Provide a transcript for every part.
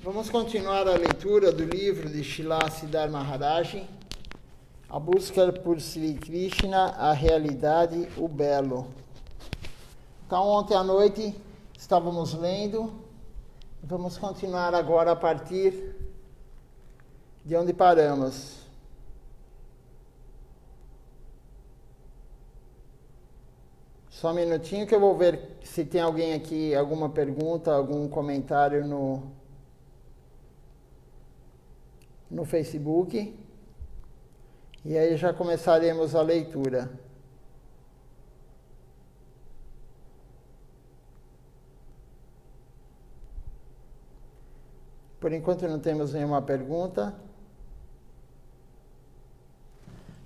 Vamos continuar a leitura do livro de Srila Siddhartha Maharaj, A Busca por Sri Krishna, a Realidade, o Belo. Então, ontem à noite estávamos lendo, vamos continuar agora a partir de onde paramos. Só um minutinho que eu vou ver se tem alguém aqui, alguma pergunta, algum comentário no Facebook. E aí já começaremos a leitura. Por enquanto não temos nenhuma pergunta.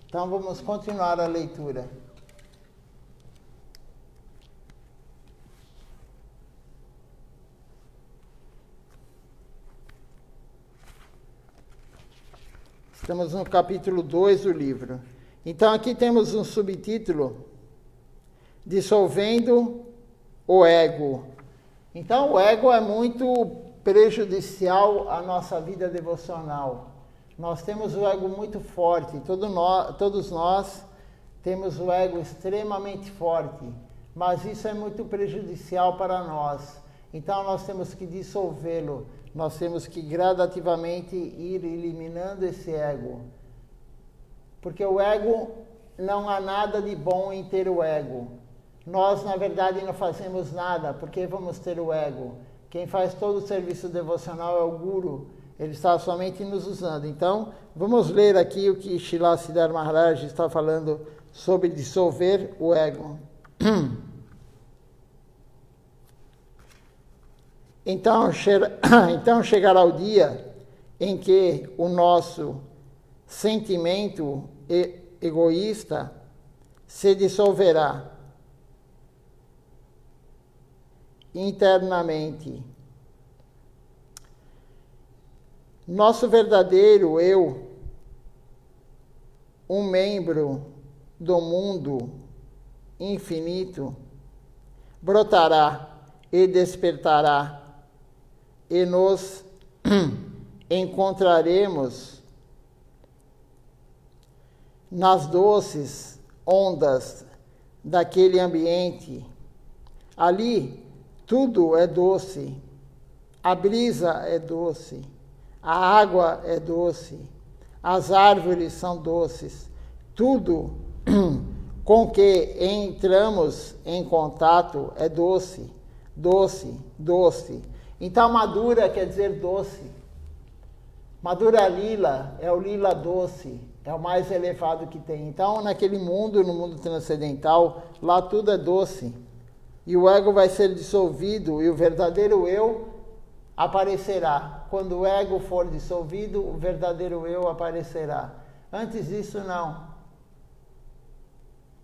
Então vamos continuar a leitura. Estamos no capítulo 2 do livro. Então, aqui temos um subtítulo, Dissolvendo o Ego. Então, o ego é muito prejudicial à nossa vida devocional. Nós temos o ego muito forte, todos nós temos o ego extremamente forte, mas isso é muito prejudicial para nós. Então, nós temos que dissolvê-lo. Nós temos que gradativamente ir eliminando esse ego. Porque o ego, não há nada de bom em ter o ego. Nós, na verdade, não fazemos nada. Por que vamos ter o ego? Quem faz todo o serviço devocional é o Guru. Ele está somente nos usando. Então, vamos ler aqui o que Srila Siddhartha Maharaj está falando sobre dissolver o ego. Então chegará o dia em que o nosso sentimento egoísta se dissolverá internamente. Nosso verdadeiro eu, um membro do mundo infinito, brotará e despertará, e nos encontraremos nas doces ondas daquele ambiente. Ali tudo é doce, a brisa é doce, a água é doce, as árvores são doces, tudo com que entramos em contato é doce, doce, doce. Então, madura quer dizer doce. Madura lila é o lila doce, é o mais elevado que tem. Então, naquele mundo, no mundo transcendental, lá tudo é doce. E o ego vai ser dissolvido e o verdadeiro eu aparecerá. Quando o ego for dissolvido, o verdadeiro eu aparecerá. Antes disso, não.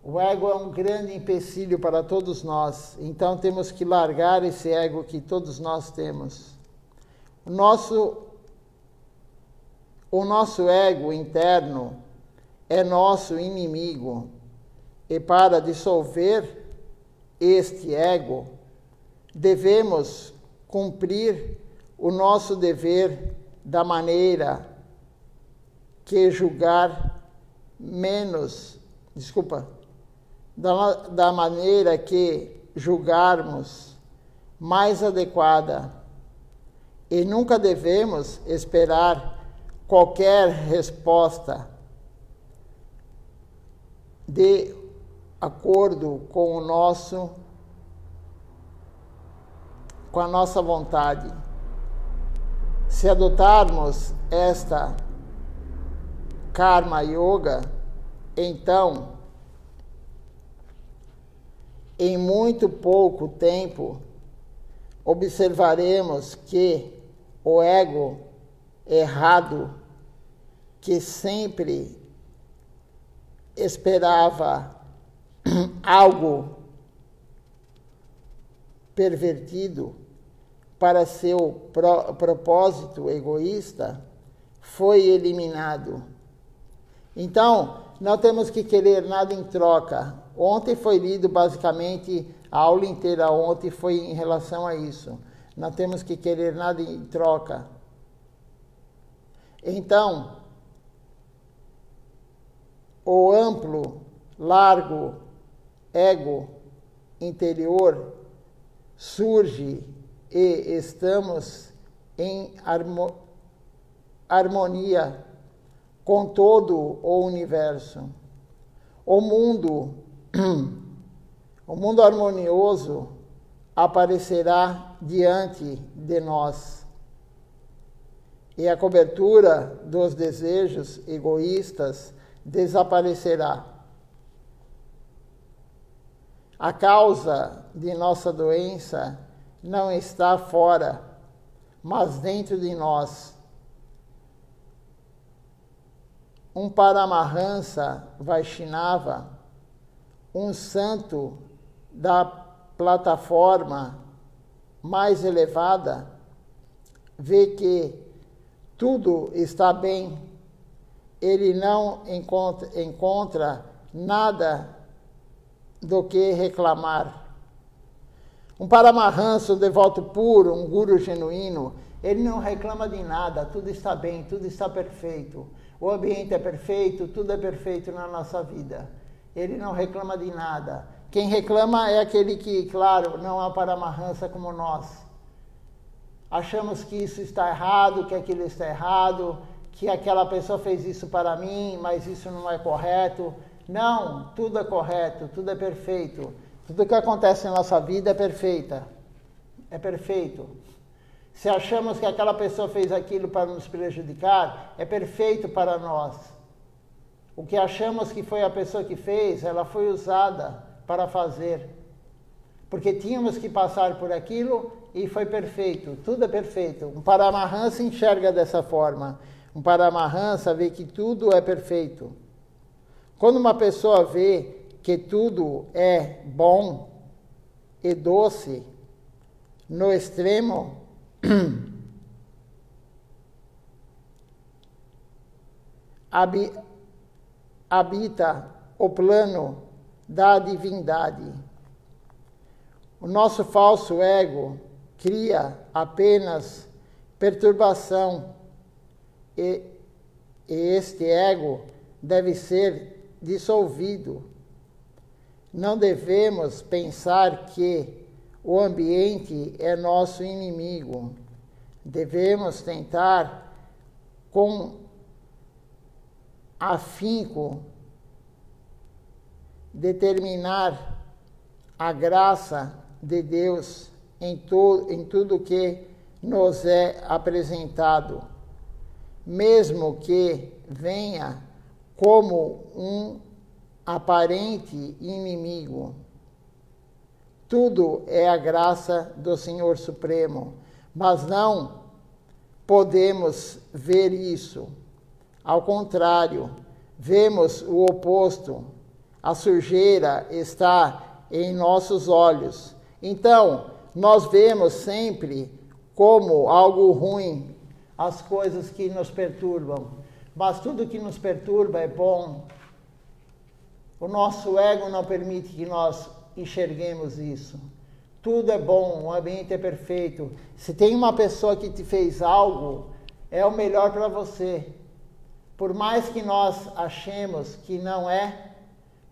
O ego é um grande empecilho para todos nós, então temos que largar esse ego que todos nós temos. O nosso ego interno é nosso inimigo, e para dissolver este ego, devemos cumprir o nosso dever da maneira que da maneira que julgarmos mais adequada, e nunca devemos esperar qualquer resposta de acordo com a nossa vontade. Se adotarmos esta Karma Yoga, então em muito pouco tempo, observaremos que o ego errado, que sempre esperava algo pervertido para seu propósito egoísta, foi eliminado. Então, não temos que querer nada em troca. Ontem foi lido basicamente, a aula inteira ontem foi em relação a isso. Não temos que querer nada em troca. Então, o amplo, largo ego interior surge e estamos em harmonia com todo o universo. O mundo harmonioso aparecerá diante de nós. E a cobertura dos desejos egoístas desaparecerá. A causa de nossa doença não está fora, mas dentro de nós. Um Paramahansa Vaishnava, um santo da plataforma mais elevada, vê que tudo está bem, ele não encontra nada do que reclamar. Um Paramahansa, um devoto puro, um guru genuíno, ele não reclama de nada, tudo está bem, tudo está perfeito. O ambiente é perfeito, tudo é perfeito na nossa vida. Ele não reclama de nada. Quem reclama é aquele que, claro, não é um Paramahansa como nós. Achamos que isso está errado, que aquilo está errado, que aquela pessoa fez isso para mim, mas isso não é correto. Não, tudo é correto, tudo é perfeito. Tudo que acontece na nossa vida é perfeita. É perfeito. Se achamos que aquela pessoa fez aquilo para nos prejudicar, é perfeito para nós. O que achamos que foi a pessoa que fez, ela foi usada para fazer. Porque tínhamos que passar por aquilo e foi perfeito. Tudo é perfeito. Um Paramahansa enxerga dessa forma. Um Paramahansa vê que tudo é perfeito. Quando uma pessoa vê que tudo é bom e doce, no extremo, habita o plano da divindade. O nosso falso ego cria apenas perturbação e este ego deve ser dissolvido. Não devemos pensar que o ambiente é nosso inimigo. Devemos tentar com afinco determinar a graça de Deus em tudo que nos é apresentado, mesmo que venha como um aparente inimigo. Tudo é a graça do Senhor Supremo, mas não podemos ver isso. Ao contrário, vemos o oposto. A sujeira está em nossos olhos. Então, nós vemos sempre como algo ruim as coisas que nos perturbam. Mas tudo que nos perturba é bom. O nosso ego não permite que nós enxerguemos isso. Tudo é bom, o ambiente é perfeito. Se tem uma pessoa que te fez algo, é o melhor para você. Por mais que nós achemos que não é,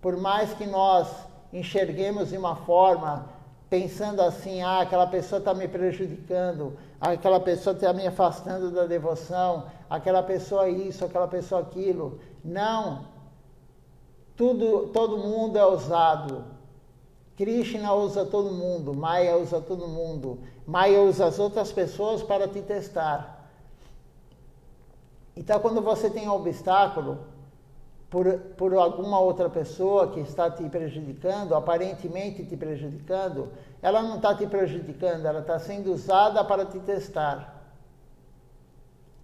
por mais que nós enxerguemos de uma forma, pensando assim, aquela pessoa está me prejudicando, aquela pessoa está me afastando da devoção, aquela pessoa isso, aquela pessoa aquilo. Não. Todo mundo é usado. Krishna usa todo mundo, Maya usa todo mundo. Maya usa as outras pessoas para te testar. Então, quando você tem um obstáculo por alguma outra pessoa que está te prejudicando, aparentemente te prejudicando, ela não está te prejudicando, ela está sendo usada para te testar.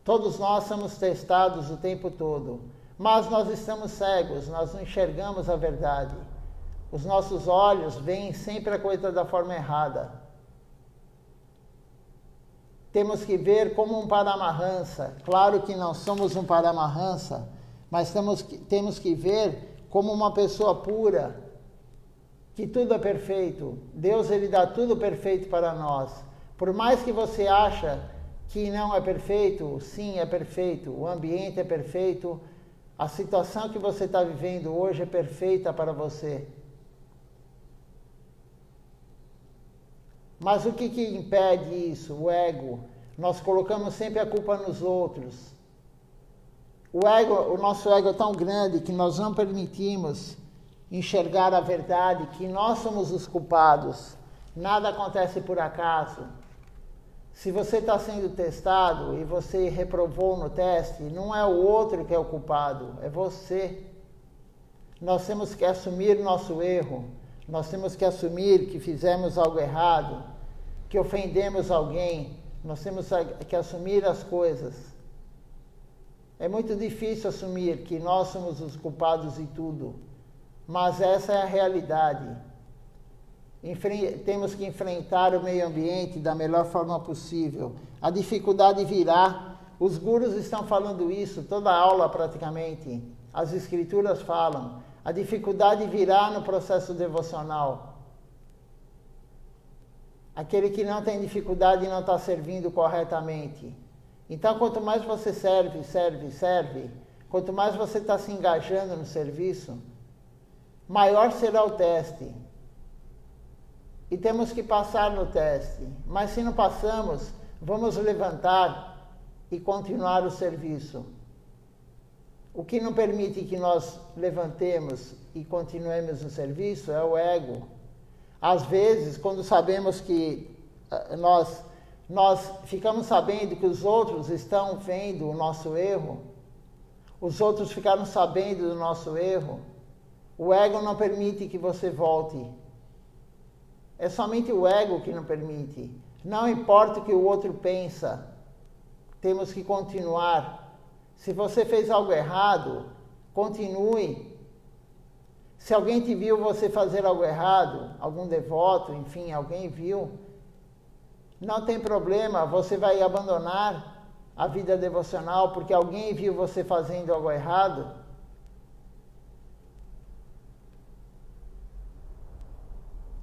Todos nós somos testados o tempo todo, mas nós estamos cegos, nós não enxergamos a verdade. Os nossos olhos veem sempre a coisa da forma errada. Temos que ver como um Paramahansa. Claro que não somos um Paramahansa, mas temos que ver como uma pessoa pura, que tudo é perfeito. Deus, ele dá tudo perfeito para nós. Por mais que você acha que não é perfeito? Sim, é perfeito. O ambiente é perfeito. A situação que você está vivendo hoje é perfeita para você. Mas o que impede isso? O ego. Nós colocamos sempre a culpa nos outros. O nosso ego é tão grande que nós não permitimos enxergar a verdade, que nós somos os culpados. Nada acontece por acaso. Se você está sendo testado e você reprovou no teste, não é o outro que é o culpado, é você. Nós temos que assumir nosso erro. Nós temos que assumir que fizemos algo errado, que ofendemos alguém. Nós temos que assumir as coisas. É muito difícil assumir que nós somos os culpados de tudo, mas essa é a realidade. Temos que enfrentar o meio ambiente da melhor forma possível. A dificuldade virá. Os gurus estão falando isso, toda aula praticamente. As escrituras falam. A dificuldade virá no processo devocional. Aquele que não tem dificuldade não está servindo corretamente. Então, quanto mais você serve, quanto mais você está se engajando no serviço, maior será o teste. E temos que passar no teste. Mas se não passamos, vamos levantar e continuar o serviço. O que não permite que nós levantemos e continuemos no serviço é o ego. Às vezes, quando sabemos que nós ficamos sabendo que os outros estão vendo o nosso erro, os outros ficaram sabendo do nosso erro, o ego não permite que você volte. É somente o ego que não permite. Não importa o que o outro pensa, temos que continuar. Se você fez algo errado, continue. Se alguém te viu você fazer algo errado, algum devoto, enfim, alguém viu, não tem problema, você vai abandonar a vida devocional porque alguém viu você fazendo algo errado.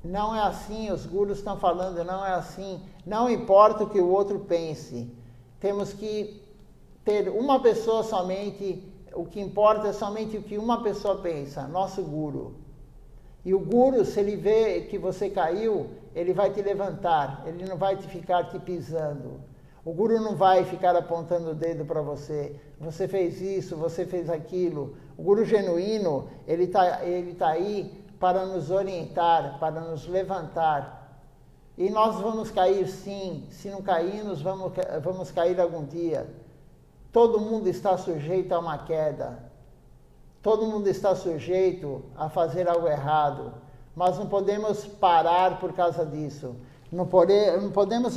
Não é assim, os gurus estão falando, não é assim. Não importa o que o outro pense. Temos que ter uma pessoa somente, o que importa é somente o que uma pessoa pensa, nosso guru. E o guru, se ele vê que você caiu, ele vai te levantar, ele não vai ficar te pisando. O guru não vai ficar apontando o dedo para você. Você fez isso, você fez aquilo. O guru genuíno, ele tá aí para nos orientar, para nos levantar. E nós vamos cair sim, se não cairmos, vamos cair algum dia. Todo mundo está sujeito a uma queda. Todo mundo está sujeito a fazer algo errado. Mas não podemos parar por causa disso. Não podemos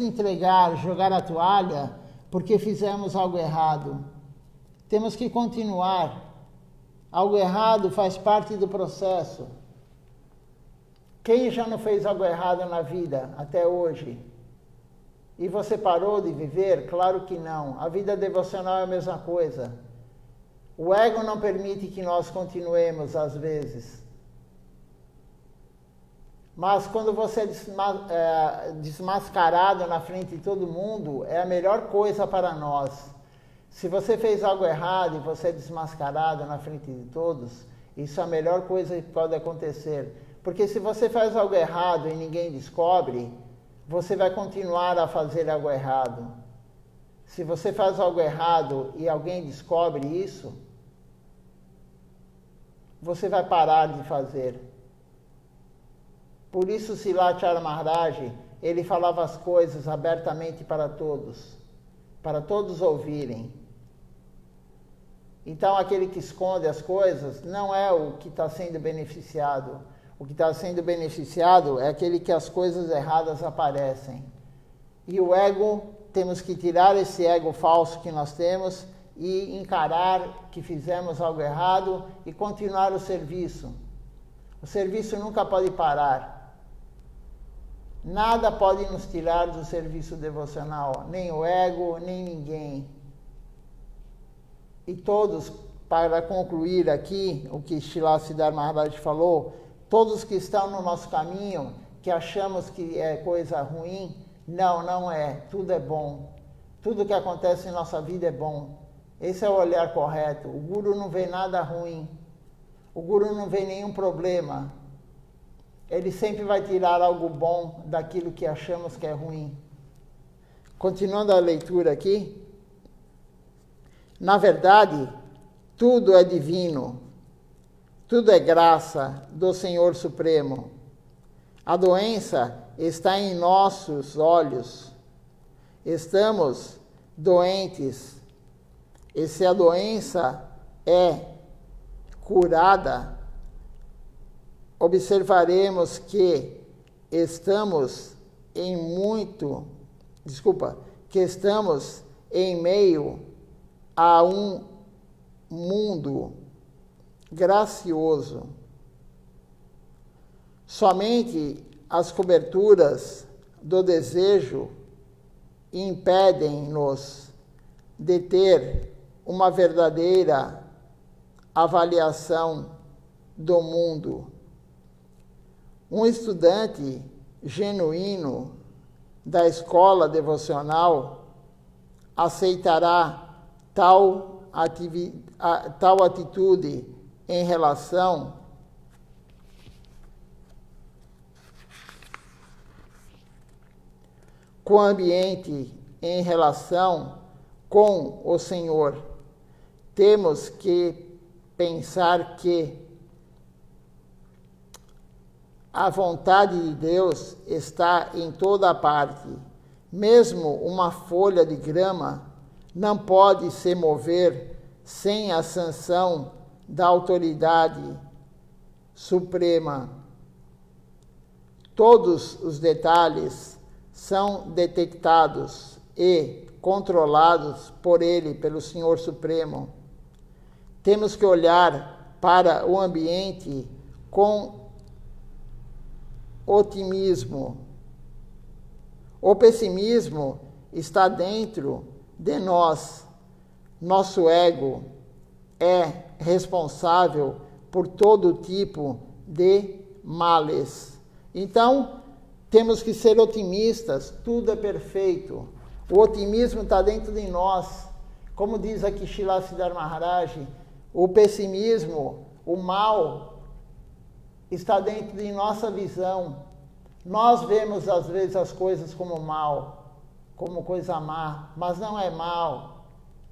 jogar a toalha porque fizemos algo errado. Temos que continuar. Algo errado faz parte do processo. Quem já não fez algo errado na vida até hoje? E você parou de viver? Claro que não. A vida devocional é a mesma coisa. O ego não permite que nós continuemos às vezes. Mas quando você é desmascarado na frente de todo mundo, é a melhor coisa para nós. Se você fez algo errado e você é desmascarado na frente de todos, isso é a melhor coisa que pode acontecer. Porque se você faz algo errado e ninguém descobre, você vai continuar a fazer algo errado. Se você faz algo errado e alguém descobre isso, você vai parar de fazer. Por isso, Srila Maharaj, ele falava as coisas abertamente para todos ouvirem. Então, aquele que esconde as coisas não é o que está sendo beneficiado. O que está sendo beneficiado é aquele que as coisas erradas aparecem. E o ego, temos que tirar esse ego falso que nós temos e encarar que fizemos algo errado e continuar o serviço. O serviço nunca pode parar. Nada pode nos tirar do serviço devocional, nem o ego, nem ninguém. E todos, para concluir aqui o que Srila Siddhar Maharaj falou, todos que estão no nosso caminho, que achamos que é coisa ruim, não é, tudo é bom. Tudo que acontece em nossa vida é bom. Esse é o olhar correto. O guru não vê nada ruim. O guru não vê nenhum problema. Ele sempre vai tirar algo bom daquilo que achamos que é ruim. Continuando a leitura aqui. Na verdade, tudo é divino. Tudo é graça do Senhor Supremo. A doença está em nossos olhos. Estamos doentes. E se a doença é curada, observaremos que estamos em meio a um mundo gracioso. Somente as coberturas do desejo impedem-nos de ter uma verdadeira avaliação do mundo. Um estudante genuíno da escola devocional aceitará tal atitude em relação com o ambiente, em relação com o Senhor. Temos que pensar que a vontade de Deus está em toda parte. Mesmo uma folha de grama não pode se mover sem a sanção da autoridade suprema. Todos os detalhes são detectados e controlados por Ele, pelo Senhor Supremo. Temos que olhar para o ambiente com otimismo. O pessimismo está dentro de nós. Nosso ego é responsável por todo tipo de males. Então, temos que ser otimistas, tudo é perfeito. O otimismo está dentro de nós. Como diz aqui Srila Siddhar Maharaj, o pessimismo, o mal, está dentro de nossa visão. Nós vemos às vezes as coisas como mal, como coisa má, mas não é mal.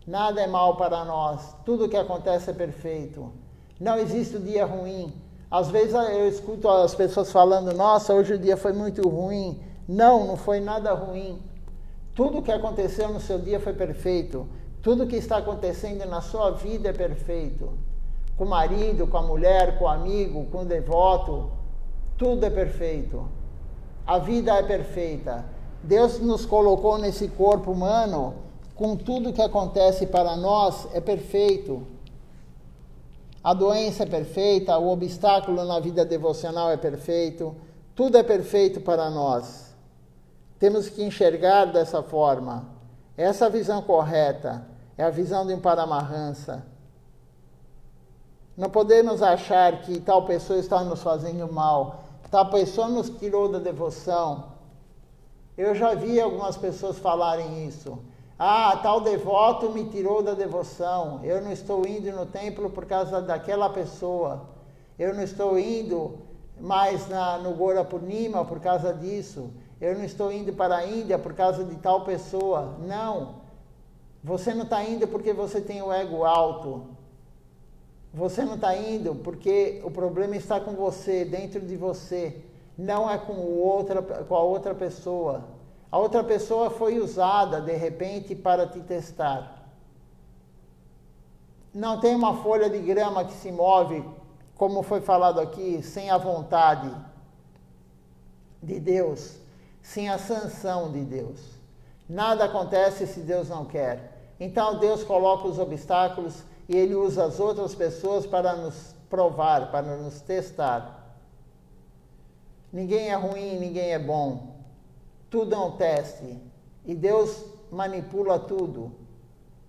Nada é mal para nós. Tudo que acontece é perfeito. Não existe o dia ruim. Às vezes eu escuto as pessoas falando, nossa, hoje o dia foi muito ruim. Não foi nada ruim. Tudo que aconteceu no seu dia foi perfeito. Tudo que está acontecendo na sua vida é perfeito. Com o marido, com a mulher, com o amigo, com o devoto, tudo é perfeito. A vida é perfeita. Deus nos colocou nesse corpo humano, com tudo que acontece para nós é perfeito. A doença é perfeita, o obstáculo na vida devocional é perfeito, tudo é perfeito para nós. Temos que enxergar dessa forma. Essa é a visão correta, é a visão de um Paramahansa. Não podemos achar que tal pessoa está nos fazendo mal, tal pessoa nos tirou da devoção. Eu já vi algumas pessoas falarem isso. Ah, tal devoto me tirou da devoção. Eu não estou indo no templo por causa daquela pessoa. Eu não estou indo mais no Gora Purnima por causa disso. Eu não estou indo para a Índia por causa de tal pessoa. Não. Você não está indo porque você tem o ego alto. Você não está indo porque o problema está com você, dentro de você. Não é com a outra pessoa. A outra pessoa foi usada, de repente, para te testar. Não tem uma folha de grama que se move, como foi falado aqui, sem a vontade de Deus, sem a sanção de Deus. Nada acontece se Deus não quer. Então Deus coloca os obstáculos e Ele usa as outras pessoas para nos provar, para nos testar. Ninguém é ruim, ninguém é bom. Tudo é um teste. E Deus manipula tudo.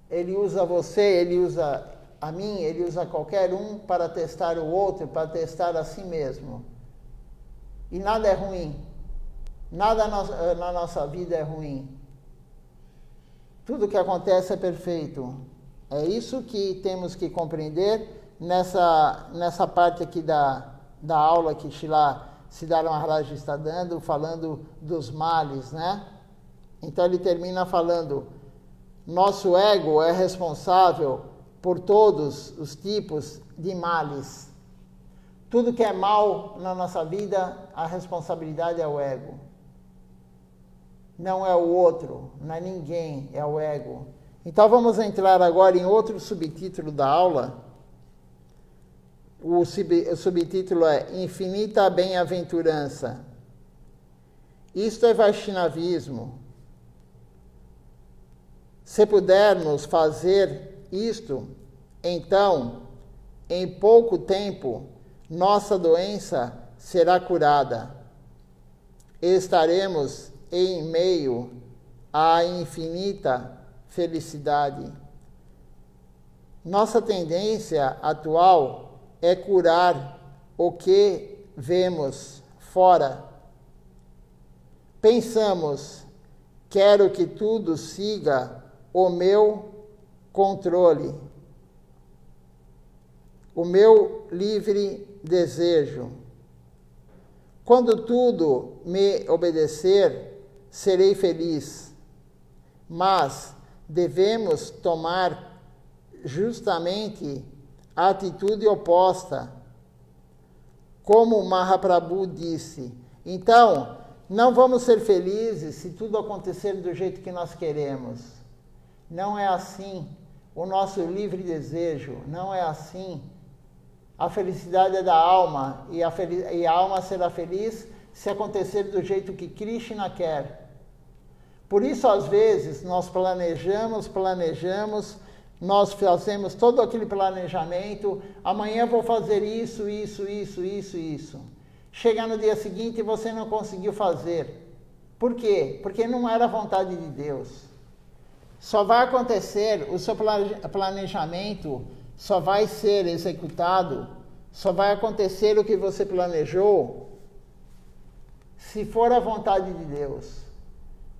Ele usa você, Ele usa a mim, Ele usa qualquer um para testar o outro, para testar a si mesmo. E nada é ruim. Nada na nossa vida é ruim. tudo que acontece é perfeito. É isso que temos que compreender nessa parte aqui da aula que Srila Siddhara Maharaj está dando, falando dos males, né? Então ele termina falando, nosso ego é responsável por todos os tipos de males. Tudo que é mal na nossa vida, a responsabilidade é o ego. Não é o outro, não é ninguém, é o ego. Então vamos entrar agora em outro subtítulo da aula. O subtítulo é Infinita Bem-aventurança. Isto é Vaishnavismo. Se pudermos fazer isto, então, em pouco tempo, nossa doença será curada. Estaremos em meio à infinita felicidade. Nossa tendência atual é curar o que vemos fora. Pensamos, quero que tudo siga o meu controle, o meu livre desejo. Quando tudo me obedecer, serei feliz. Mas devemos tomar justamente a atitude oposta. Como Mahaprabhu disse, então, não vamos ser felizes se tudo acontecer do jeito que nós queremos. Não é assim o nosso livre desejo, não é assim. A felicidade é da alma, e a alma será feliz se acontecer do jeito que Krishna quer. Por isso, às vezes, nós planejamos, nós fazemos todo aquele planejamento, amanhã vou fazer isso. Chega no dia seguinte e você não conseguiu fazer. Por quê? Porque não era a vontade de Deus. Só vai acontecer, o seu planejamento só vai ser executado, só vai acontecer o que você planejou, se for a vontade de Deus.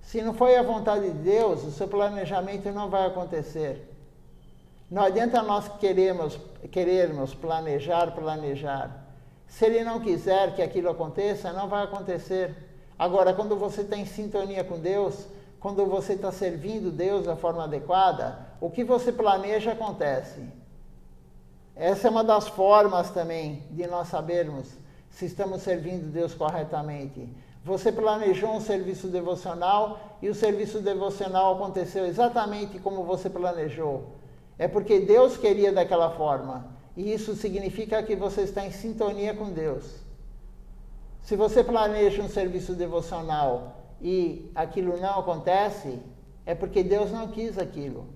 Se não for a vontade de Deus, o seu planejamento não vai acontecer. Não adianta nós querermos planejar. Se Ele não quiser que aquilo aconteça, não vai acontecer. Agora, quando você está em sintonia com Deus, quando você está servindo Deus da forma adequada, o que você planeja acontece. Essa é uma das formas também de nós sabermos se estamos servindo Deus corretamente. Você planejou um serviço devocional e o serviço devocional aconteceu exatamente como você planejou. É porque Deus queria daquela forma. E isso significa que você está em sintonia com Deus. Se você planeja um serviço devocional e aquilo não acontece, é porque Deus não quis aquilo.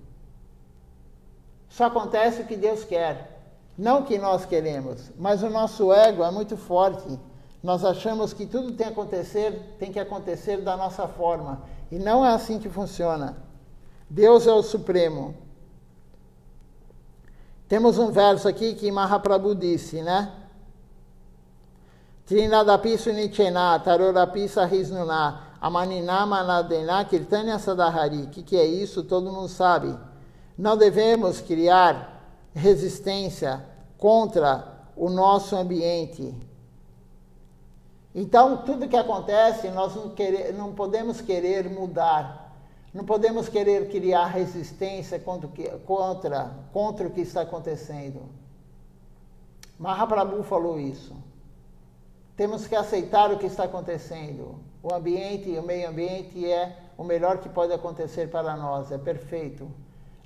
Só acontece o que Deus quer, não o que nós queremos. Mas o nosso ego é muito forte. Nós achamos que tudo tem que acontecer da nossa forma. E não é assim que funciona. Deus é o Supremo. Temos um verso aqui que Mahaprabhu disse, né? Trinadapi sunichena, tarorapi sahisnuna, amanina manadena, kirtanya sadahari. O que é isso? Todo mundo sabe. Não devemos criar resistência contra o nosso ambiente. Então, tudo que acontece, nós não podemos querer mudar. Não podemos querer criar resistência contra o que está acontecendo. Mahaprabhu falou isso. Temos que aceitar o que está acontecendo. O ambiente e o meio ambiente é o melhor que pode acontecer para nós, é perfeito.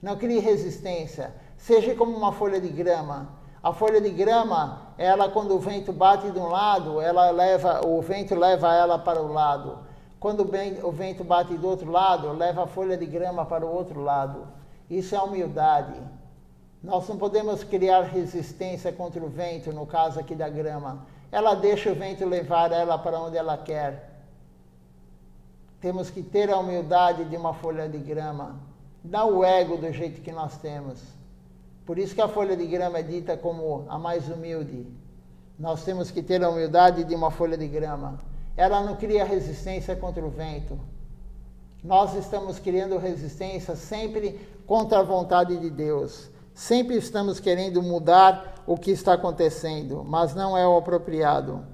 Não crie resistência. Seja como uma folha de grama. A folha de grama, ela quando o vento bate de um lado, o vento leva ela para o lado. Quando o vento bate do outro lado, leva a folha de grama para o outro lado. Isso é humildade. Nós não podemos criar resistência contra o vento, no caso aqui da grama. Ela deixa o vento levar ela para onde ela quer. Temos que ter a humildade de uma folha de grama. Não o ego do jeito que nós temos. Por isso que a folha de grama é dita como a mais humilde. Nós temos que ter a humildade de uma folha de grama. Ela não cria resistência contra o vento. Nós estamos criando resistência sempre contra a vontade de Deus. Sempre estamos querendo mudar o que está acontecendo, mas não é o apropriado.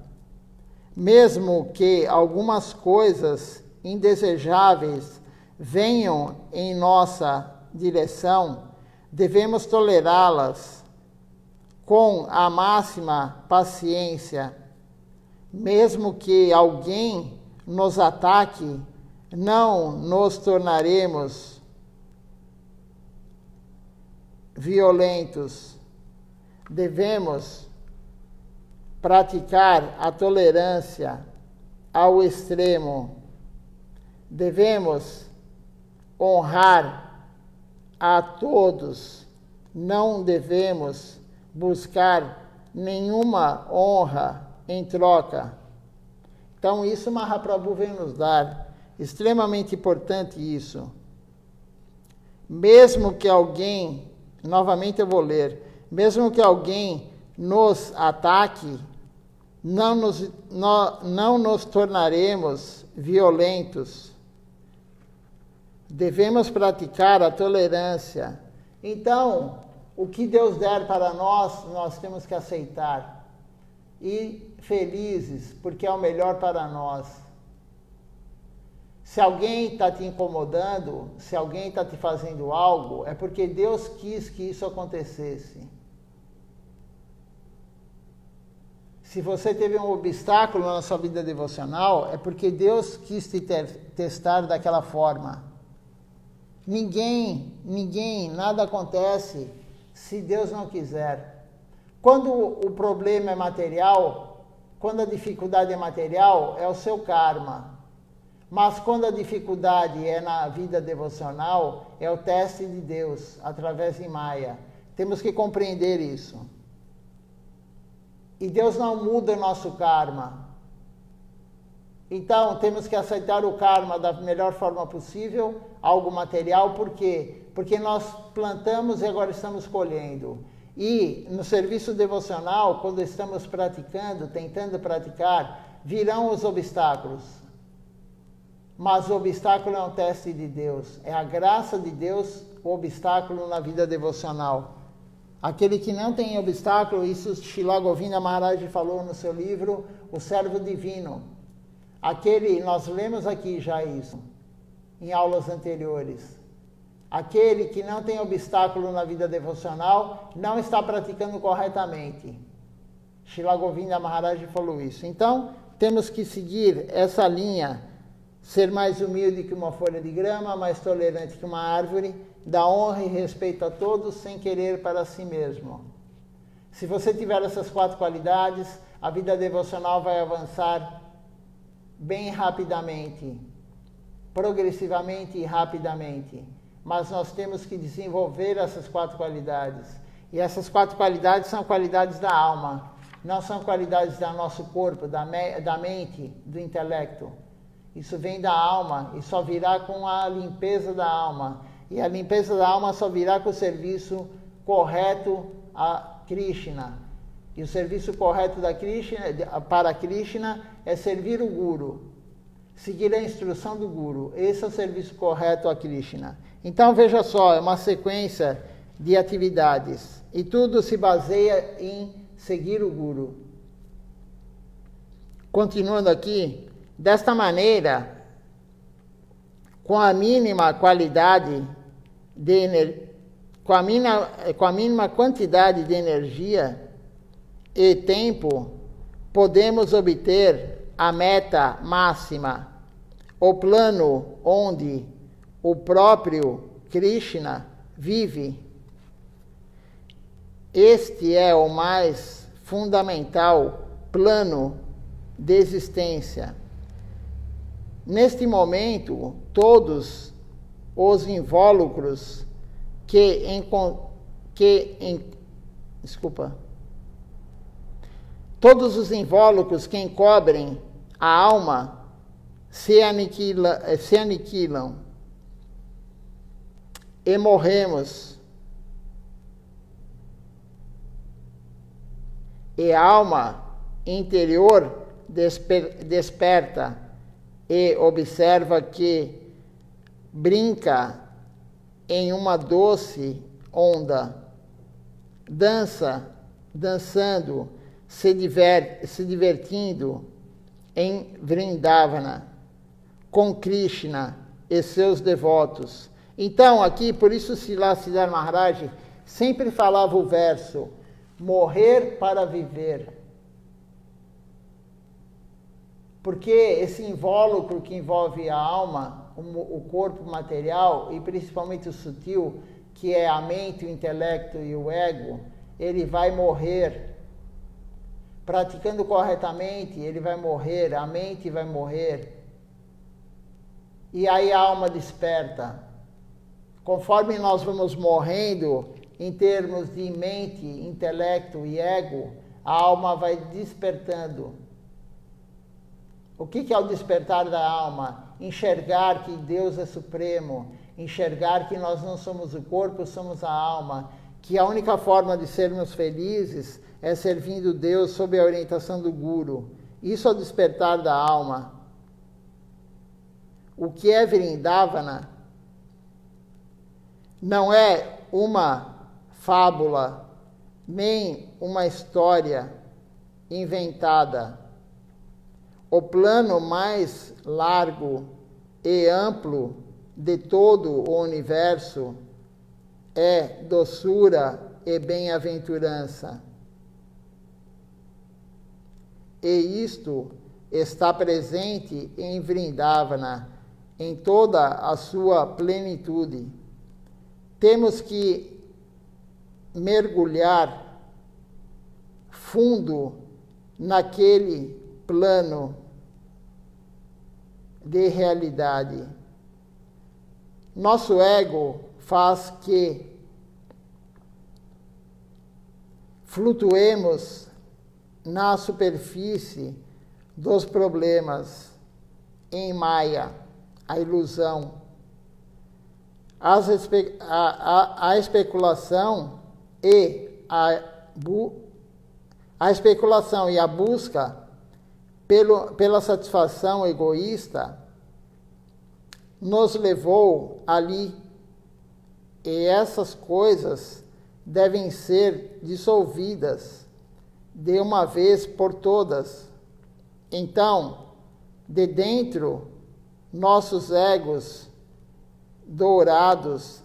Mesmo que algumas coisas indesejáveis venham em nossa direção, devemos tolerá-las com a máxima paciência. Mesmo que alguém nos ataque, não nos tornaremos violentos. Devemos praticar a tolerância ao extremo. Devemos honrar a todos. Não devemos buscar nenhuma honra em troca. Então, isso Mahaprabhu vem nos dar. Extremamente importante isso. Mesmo que alguém, novamente eu vou ler, mesmo que alguém nos ataque, não nos tornaremos violentos. Devemos praticar a tolerância. Então, o que Deus der para nós, nós temos que aceitar. E felizes, porque é o melhor para nós. Se alguém está te incomodando, se alguém está te fazendo algo, é porque Deus quis que isso acontecesse. Se você teve um obstáculo na sua vida devocional, é porque Deus quis te testar daquela forma. Nada acontece se Deus não quiser. Quando o problema é material, quando a dificuldade é material, é o seu karma. Mas quando a dificuldade é na vida devocional, é o teste de Deus, através de Maya. Temos que compreender isso. E Deus não muda o nosso karma. Então, temos que aceitar o karma da melhor forma possível, algo material, por quê? Porque nós plantamos e agora estamos colhendo. E no serviço devocional, quando estamos praticando, tentando praticar, virão os obstáculos. Mas o obstáculo é um teste de Deus. É a graça de Deus o obstáculo na vida devocional. Aquele que não tem obstáculo, isso Srila Govinda Maharaj falou no seu livro, O Servo Divino. Nós lemos aqui já isso, em aulas anteriores. Aquele que não tem obstáculo na vida devocional, não está praticando corretamente. Srila Govinda Maharaj falou isso. Então, temos que seguir essa linha, ser mais humilde que uma folha de grama, mais tolerante que uma árvore, dar honra e respeito a todos sem querer para si mesmo. Se você tiver essas 4 qualidades, a vida devocional vai avançar bem rapidamente, progressivamente e rapidamente. Mas nós temos que desenvolver essas 4 qualidades. E essas 4 qualidades são qualidades da alma, não são qualidades do nosso corpo, da mente, do intelecto. Isso vem da alma e só virá com a limpeza da alma. E a limpeza da alma só virá com o serviço correto a Krishna. E o serviço correto para Krishna é servir o Guru. Seguir a instrução do Guru. Esse é o serviço correto a Krishna. Então veja só, é uma sequência de atividades. E tudo se baseia em seguir o Guru. Continuando aqui, desta maneira, com a mínima qualidade com a mínima quantidade de energia e tempo, podemos obter a meta máxima, o plano onde o próprio Krishna vive. Este é o mais fundamental plano de existência. Neste momento, todos os invólucros todos os invólucros que encobrem a alma se aniquilam e morremos. E a alma interior desperta e observa que brinca em uma doce onda, dançando, se divertindo em Vrindavana, com Krishna e seus devotos. Então, aqui, por isso Siddhartha Maharaj sempre falava o verso, morrer para viver. Porque esse invólucro que envolve a alma, o corpo material e principalmente o sutil, que é a mente, o intelecto e o ego, ele vai morrer. Praticando corretamente, ele vai morrer, a mente vai morrer. E aí a alma desperta. Conforme nós vamos morrendo, em termos de mente, intelecto e ego, a alma vai despertando. O que é o despertar da alma? Enxergar que Deus é supremo, enxergar que nós não somos o corpo, somos a alma, que a única forma de sermos felizes é servindo Deus sob a orientação do Guru. Isso é o despertar da alma. O que é Vrindavana não é uma fábula, nem uma história inventada. O plano mais largo e amplo de todo o universo é doçura e bem-aventurança. E isto está presente em Vrindavana, em toda a sua plenitude. Temos que mergulhar fundo naquele plano de realidade. Nosso ego faz que flutuemos na superfície dos problemas, em Maya, a ilusão. A especulação e a especulação e a busca pela satisfação egoísta nos levou ali, e essas coisas devem ser dissolvidas de uma vez por todas. Então, de dentro, nossos egos dourados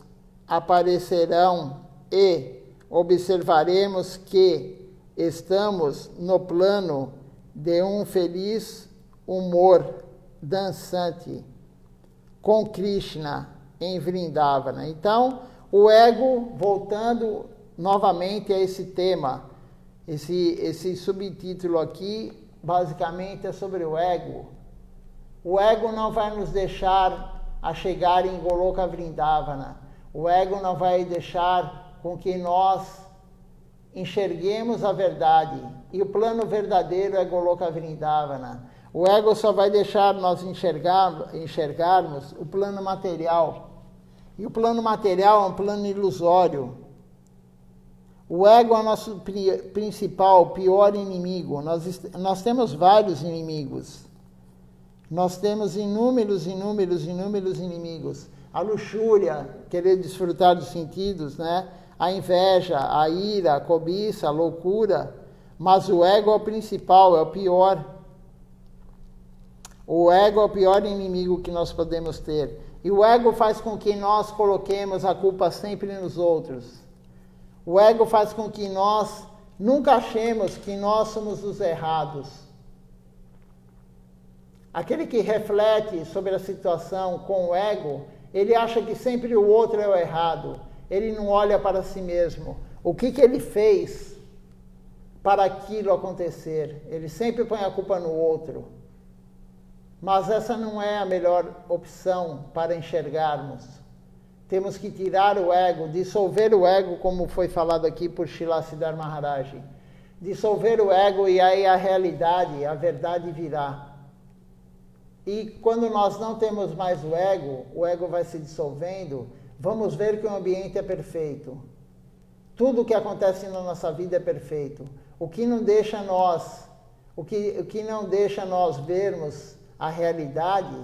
aparecerão e observaremos que estamos no plano de um feliz humor dançante com Krishna em Vrindavana. Então, o ego, voltando novamente a esse tema, esse subtítulo aqui, basicamente é sobre o ego. O ego não vai nos deixar a chegar em Goloka Vrindavana. O ego não vai deixar com que nós enxerguemos a verdade. E o plano verdadeiro é Goloka Vrindavana. O ego só vai deixar nós enxergarmos o plano material. E o plano material é um plano ilusório. O ego é o nosso principal, pior inimigo. Nós temos vários inimigos. Nós temos inúmeros inimigos. A luxúria, querer desfrutar dos sentidos, né? A inveja, a ira, a cobiça, a loucura. Mas o ego é o principal, é o pior. O ego é o pior inimigo que nós podemos ter. E o ego faz com que nós coloquemos a culpa sempre nos outros. O ego faz com que nós nunca achemos que nós somos os errados. Aquele que reflete sobre a situação com o ego, ele acha que sempre o outro é o errado. Ele não olha para si mesmo. O que ele fez para aquilo acontecer? Ele sempre põe a culpa no outro. Mas essa não é a melhor opção para enxergarmos. Temos que tirar o ego, dissolver o ego, como foi falado aqui por Srila Siddhartha Maharaj. Dissolver o ego e aí a realidade, a verdade virá. E quando nós não temos mais o ego vai se dissolvendo, vamos ver que o ambiente é perfeito. Tudo o que acontece na nossa vida é perfeito. O que não deixa nós vermos a realidade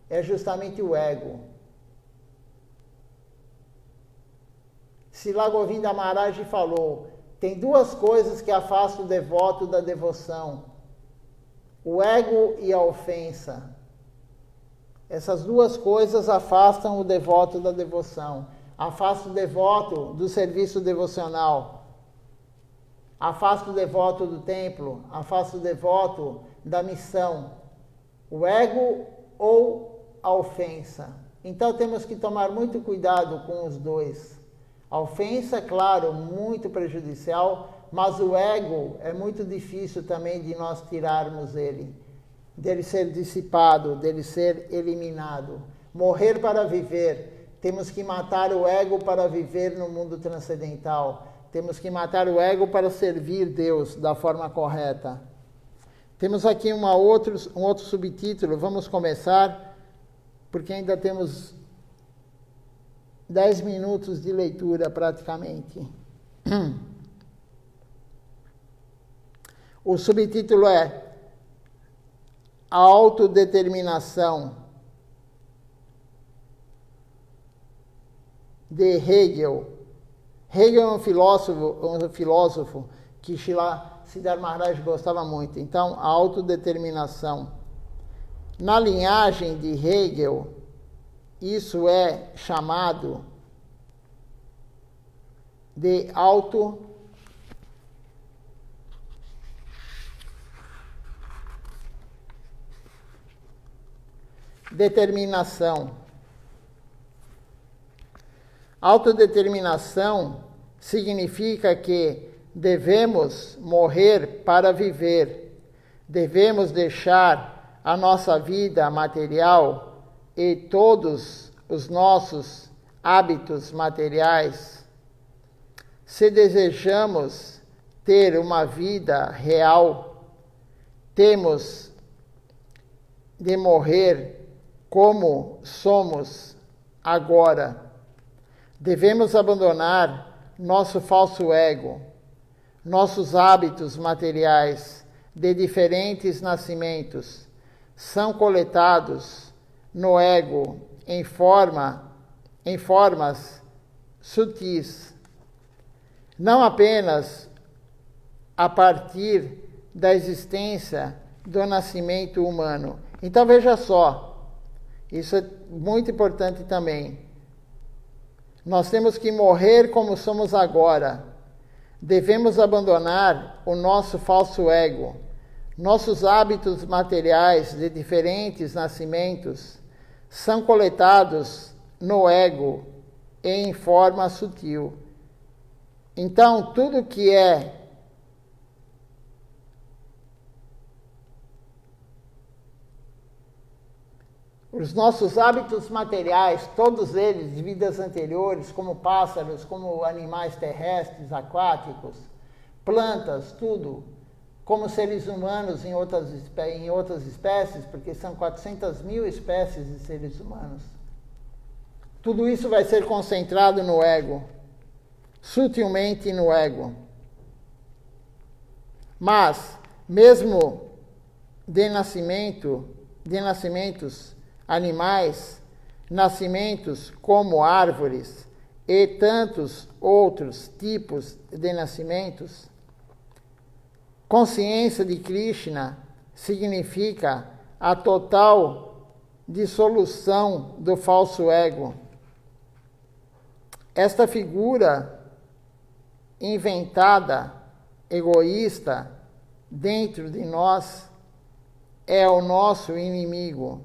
é justamente o ego. Srila Govinda Maharaj falou, tem duas coisas que afastam o devoto da devoção, o ego e a ofensa. Essas duas coisas afastam o devoto da devoção, afastam o devoto do serviço devocional, afasta o devoto do templo, afasta o devoto da missão, o ego ou a ofensa. Então temos que tomar muito cuidado com os dois. A ofensa, é claro, muito prejudicial, mas o ego é muito difícil também de nós tirarmos ele, dele ser dissipado, dele ser eliminado. Morrer para viver. Temos que matar o ego para viver no mundo transcendental. Temos que matar o ego para servir Deus da forma correta. Temos aqui um outro subtítulo. Vamos começar, porque ainda temos 10 minutos de leitura praticamente. O subtítulo é A Autodeterminação, de Hegel. Hegel é um filósofo que Srila Siddhar Maharaj gostava muito. Então, a autodeterminação. Na linhagem de Hegel, isso é chamado de autodeterminação. Autodeterminação significa que devemos morrer para viver, devemos deixar a nossa vida material e todos os nossos hábitos materiais. Se desejamos ter uma vida real, temos de morrer como somos agora. Devemos abandonar nosso falso ego, nossos hábitos materiais de diferentes nascimentos são coletados no ego em formas sutis, não apenas a partir da existência do nascimento humano. Então veja só, isso é muito importante também. Nós temos que morrer como somos agora. Devemos abandonar o nosso falso ego. Nossos hábitos materiais de diferentes nascimentos são coletados no ego em forma sutil. Então, tudo que é os nossos hábitos materiais, todos eles de vidas anteriores, como pássaros, como animais terrestres, aquáticos, plantas, tudo, como seres humanos em outras espécies, porque são 400 mil espécies de seres humanos. Tudo isso vai ser concentrado no ego, sutilmente no ego. Mas, mesmo de nascimentos animais, nascimentos como árvores e tantos outros tipos de nascimentos, consciência de Krishna significa a total dissolução do falso ego. Esta figura inventada, egoísta, dentro de nós, é o nosso inimigo.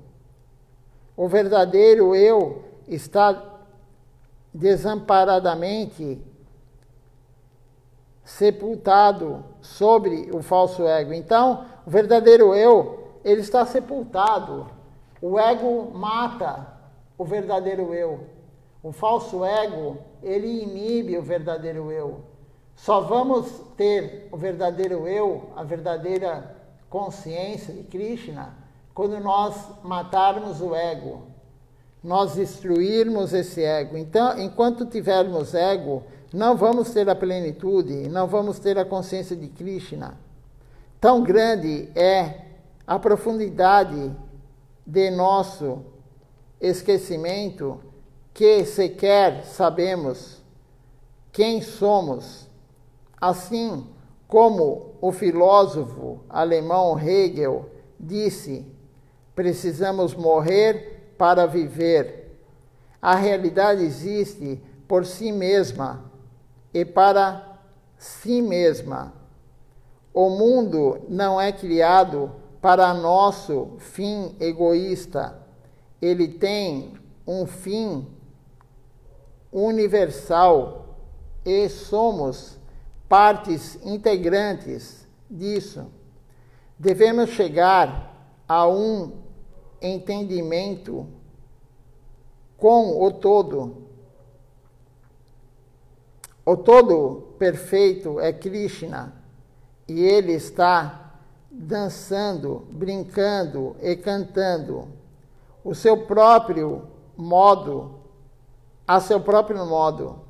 O verdadeiro eu está desamparadamente sepultado sobre o falso ego. Então, o verdadeiro eu, ele está sepultado. O ego mata o verdadeiro eu. O falso ego, ele inibe o verdadeiro eu. Só vamos ter o verdadeiro eu, a verdadeira consciência de Krishna, quando nós matarmos o ego, nós destruirmos esse ego. Então, enquanto tivermos ego, não vamos ter a plenitude, não vamos ter a consciência de Krishna. Tão grande é a profundidade de nosso esquecimento que sequer sabemos quem somos. Assim como o filósofo alemão Hegel disse, precisamos morrer para viver. A realidade existe por si mesma e para si mesma. O mundo não é criado para nosso fim egoísta. Ele tem um fim universal e somos partes integrantes disso. Devemos chegar a um entendimento com o todo. O todo perfeito é Krishna e ele está dançando, brincando e cantando o seu próprio modo, a seu próprio modo.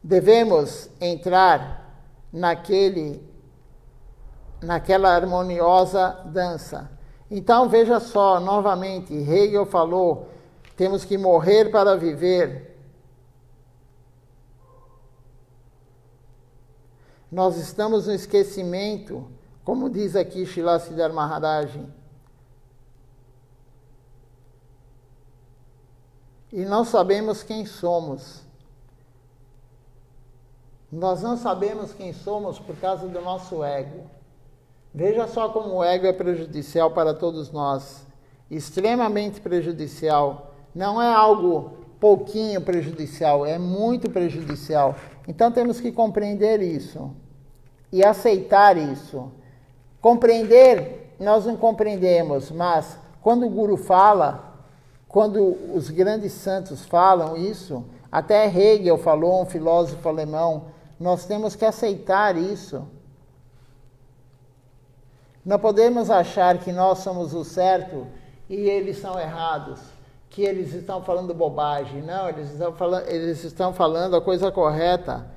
Devemos entrar naquela harmoniosa dança. Então veja só, novamente, Hegel falou, temos que morrer para viver. Nós estamos no esquecimento, como diz aqui Srila Siddhar Maharaj. E não sabemos quem somos. Nós não sabemos quem somos por causa do nosso ego. Veja só como o ego é prejudicial para todos nós. Extremamente prejudicial. Não é algo pouquinho prejudicial, é muito prejudicial. Então temos que compreender isso e aceitar isso. Compreender, nós não compreendemos, mas quando o Guru fala, quando os grandes santos falam isso, até Hegel falou, um filósofo alemão, nós temos que aceitar isso. Não podemos achar que nós somos o certo e eles são errados, que eles estão falando bobagem. Não, eles estão falando a coisa correta.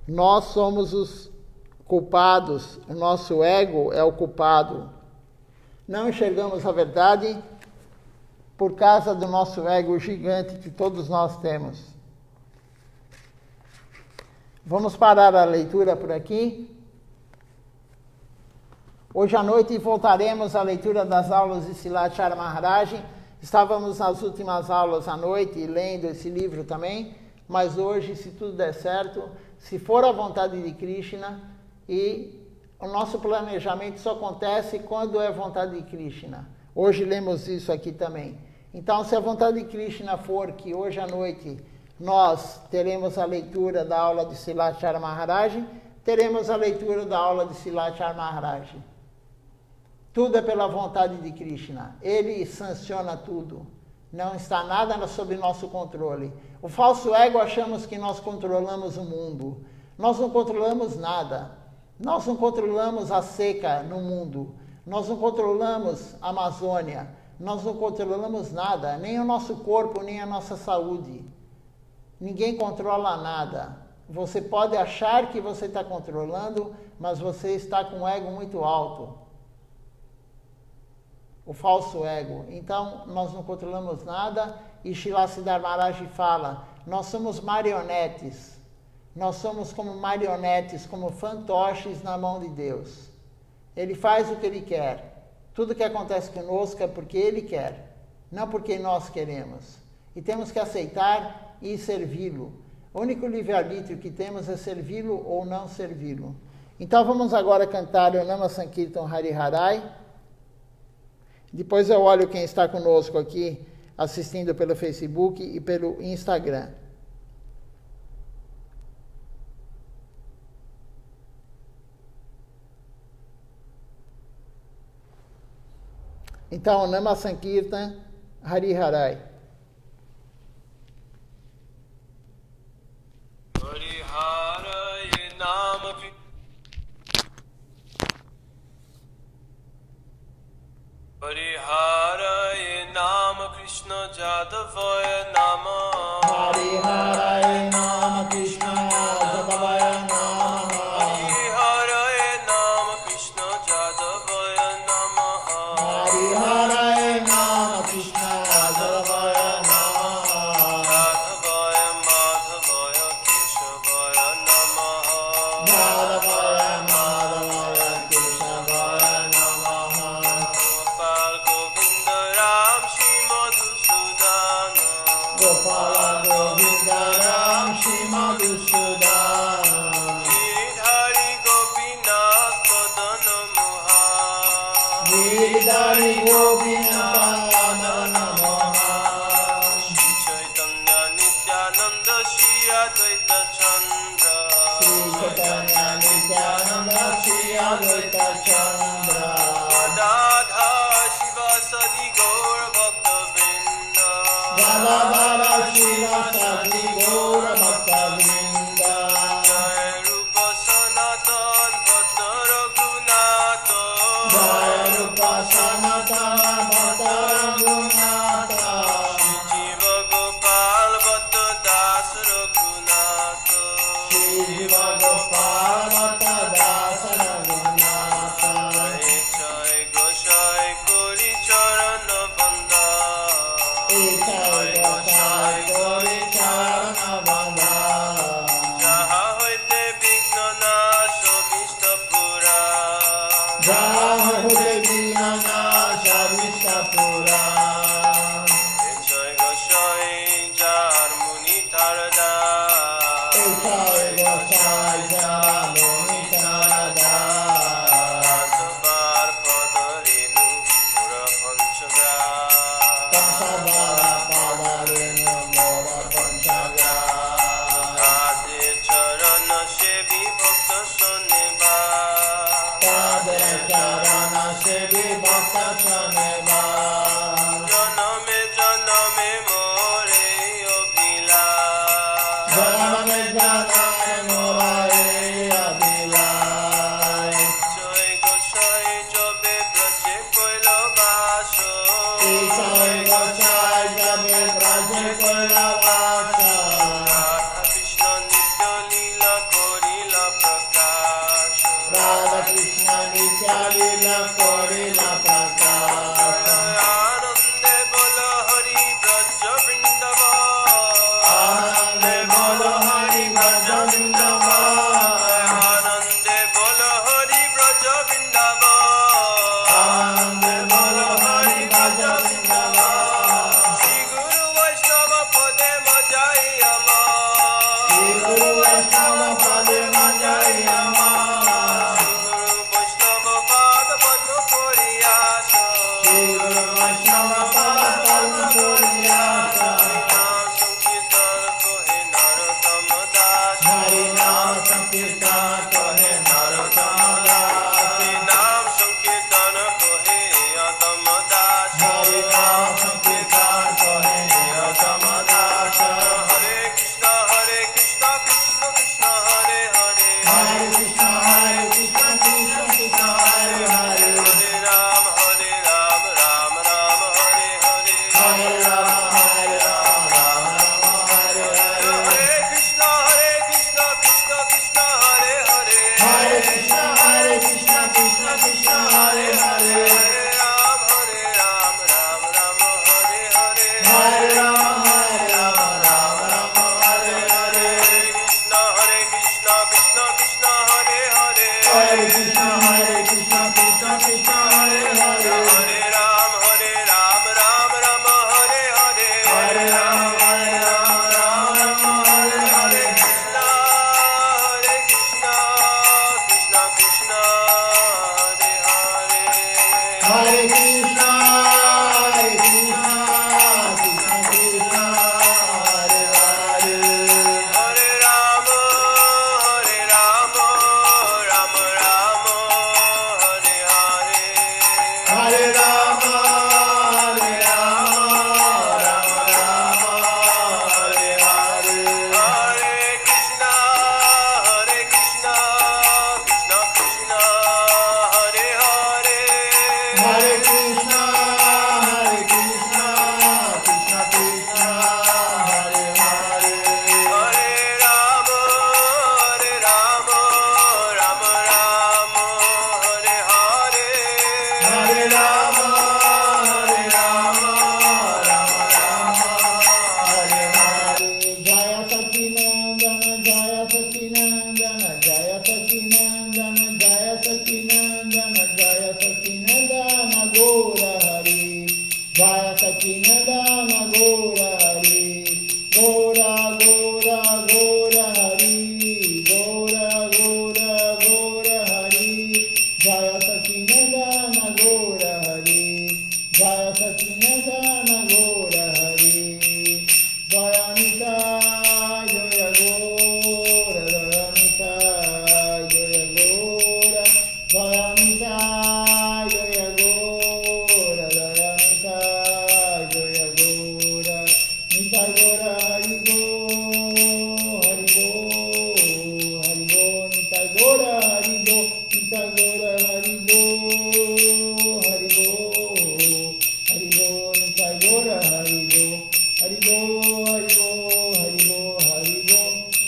Nós somos os culpados, o nosso ego é o culpado. Não enxergamos a verdade por causa do nosso ego gigante que todos nós temos. Vamos parar a leitura por aqui. Hoje à noite voltaremos à leitura das aulas de Silachara Maharaj. Estávamos nas últimas aulas à noite lendo esse livro também, mas hoje, se tudo der certo, se for a vontade de Krishna, e o nosso planejamento só acontece quando é vontade de Krishna. Hoje lemos isso aqui também. Então, se a vontade de Krishna for que hoje à noite nós teremos a leitura da aula de Silachara Maharaj, teremos a leitura da aula de Silachara Maharaj. Tudo é pela vontade de Krishna. Ele sanciona tudo. Não está nada sob nosso controle. O falso ego achamos que nós controlamos o mundo. Nós não controlamos nada. Nós não controlamos a seca no mundo. Nós não controlamos a Amazônia. Nós não controlamos nada. Nem o nosso corpo, nem a nossa saúde. Ninguém controla nada. Você pode achar que você está controlando, mas você está com o ego muito alto. O falso ego. Então, nós não controlamos nada. E Srila Siddhar Maharaj fala, nós somos marionetes. Nós somos como marionetes, como fantoches na mão de Deus. Ele faz o que Ele quer. Tudo que acontece conosco é porque Ele quer, não porque nós queremos. E temos que aceitar e servi-lo. O único livre-arbítrio que temos é servi-lo ou não servi-lo. Então vamos agora cantar o Nama Sankirtan Hariharai. Depois eu olho quem está conosco aqui, assistindo pelo Facebook e pelo Instagram. Então, Nama Sankirtan Hariharai. Hariharai Nama Hariharai Nama Krishna Jadavaya Nama Hariharai Nama Krishna Jadavaya Nama Hariharai Nama Krishna Jadavaya Nama Hariharai Nama Krishna Jadavaya Nama Jadavaya Madhavaya Keshavaya Radha Shila Sadi Gaura Bhakta Vrinda. Jai Rupa Sanatan Bhatta Raghunatha. Jai Rupa Sanatana Bhakta Raghunatha. Jiva Gopal Bhatta Das Raghunatha. Shiva Gopal Bhakta Das Raghunatha. Jai Goshai Kori Charana Banda. Jai Gosai Kori Charana Bandha. Jaha hoite Vigna Nasha Vishtapura. Jai Vinayaka Vishapura. Jai Goshai Jar Muni Tarada. Jai Gosai Jaramuni Tarada. Sabar Padarenu Pura Panchagra. Tansabara Padarenu Mora Panchaga. Ade Charana Shevi Bhakta Saneva. Tade Charana Sevi Bhakta Saneva. Janame Janame More Obila. Janame Janame Morae Abilai. Jai Goshai Jobe Braje Koila Vaso. Jai Gosai Jabe Braje Koila Vasa. Radha Krishna Nitya Lila Korila Prakash. Radha Krishna Nitya Lila Korila Prakasha. Anande Bola Hari Braja Vrindavan. Anande Bolo Hari Braja Vrindavan. Anande Bola Hari Braja Vrindavan. Anande Bolo Hari Braja Vrindavan. Shri Guru Vaishnava Pade Majai Ama. Shri Guru Vaishnava Pade Majai Ama. Guru Vaishnava Pada Padma Koriyasa. Shri Guru Vaishnava Pada Padma Koriyasa. Naam Sankirtan Kohe Narottama Das. Hari Naam Sankirtan Kohe Narottama Das. Naam Sankirtan Kohe Adama Das. Hari Naam Sankirtan Kohe Narottama Das. Hare Krishna Krishna Krishna Hare Hare. Hare Krishna Krishna Krishna Hare Hare. Hare Ram Ram Ram Hare Hare. Hare Rama Hare Rama Rama Hare Hare. Hare Krishna Krishna Krishna Hare Hare. Hare Krishna Krishna Krishna Hare Hare. Hare Ram Ram Hare Hare. Hare Rama Hare Rama Rama Rama Hare Hare. Hare Krishna Krishna Krishna Hare Hare. Hare Krishna Krishna Krishna Hare Hare. Hare Ram Ram Hare Hare. Hare Rama Hare Rama Rama Rama Hare Hare. Krishna Krishna Krishna Hare Hare. Hare Krishna Krishna Krishna Hare Hare. Hare Ram Ram Hare Hare. Hare Rama Hare Rama Rama Rama Hare Hare. Hare Krishna Krishna Krishna Hare Hare. Hare Krishna Krishna Krishna Hare Hare. Hare Ram Ram Hare Hare. Hare Rama Hare Rama Rama Rama Hare Hare. Jaya Sakinandana Jaya Sakinandana Jaya Sakinandana Jaya Sakinandana Jaya Sakinandana Gaura Hari. Jaya Sakinandana Gaura Hari. Gaura Gaura Gaura Hari. Gaura Gaura Gaura Hari. Jaya Sakinandana Gaura Hari. Jaya Sakinandana Gaura Hari. Jaya Nitai Jaya Gaura. Jaya Nitai Jaya Gaura. Jaya Nitai Jaya Gaura. Jaya Nitai Jaya Gaura. Gora Haribo, Haribo, Haribo, Nitai Gora Haribo, Nitai Gora Haribo, Haribo, Haribo, Nitai Gora Haribo, Haribo, Haribo, Haribo, Haribo,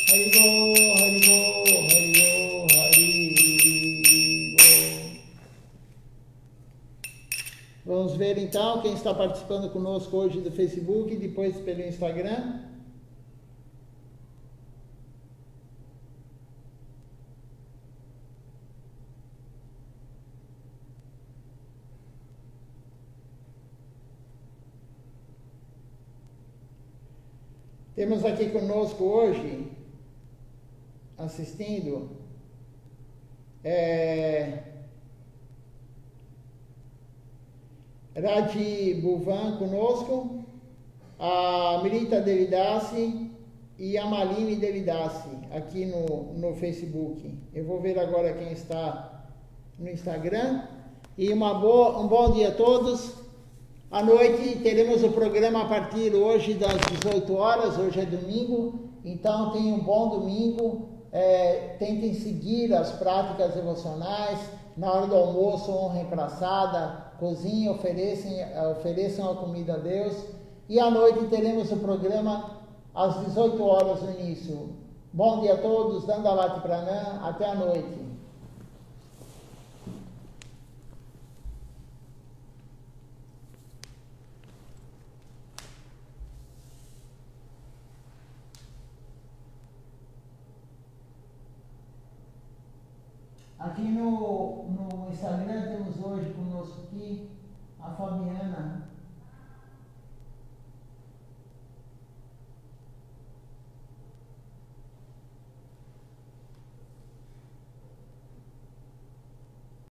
Haribo, Haribo, Haribo, Haribo. Vamos ver então quem está participando conosco hoje do Facebook e depois pelo Instagram. Temos aqui conosco hoje, assistindo, Raji Buvan conosco, a Mirita Devidasi e a Malini Devidasi aqui no Facebook. Eu vou ver agora quem está no Instagram. E um bom dia a todos. À noite teremos o programa a partir hoje das 18 horas, hoje é domingo, então tenham um bom domingo, tentem seguir as práticas devocionais, na hora do almoço honrem praçada, cozinhem, ofereçam a comida a Deus, e à noite teremos o programa às 18 horas no início. Bom dia a todos, Dandavati Pranam, até a noite. Aqui no Instagram temos hoje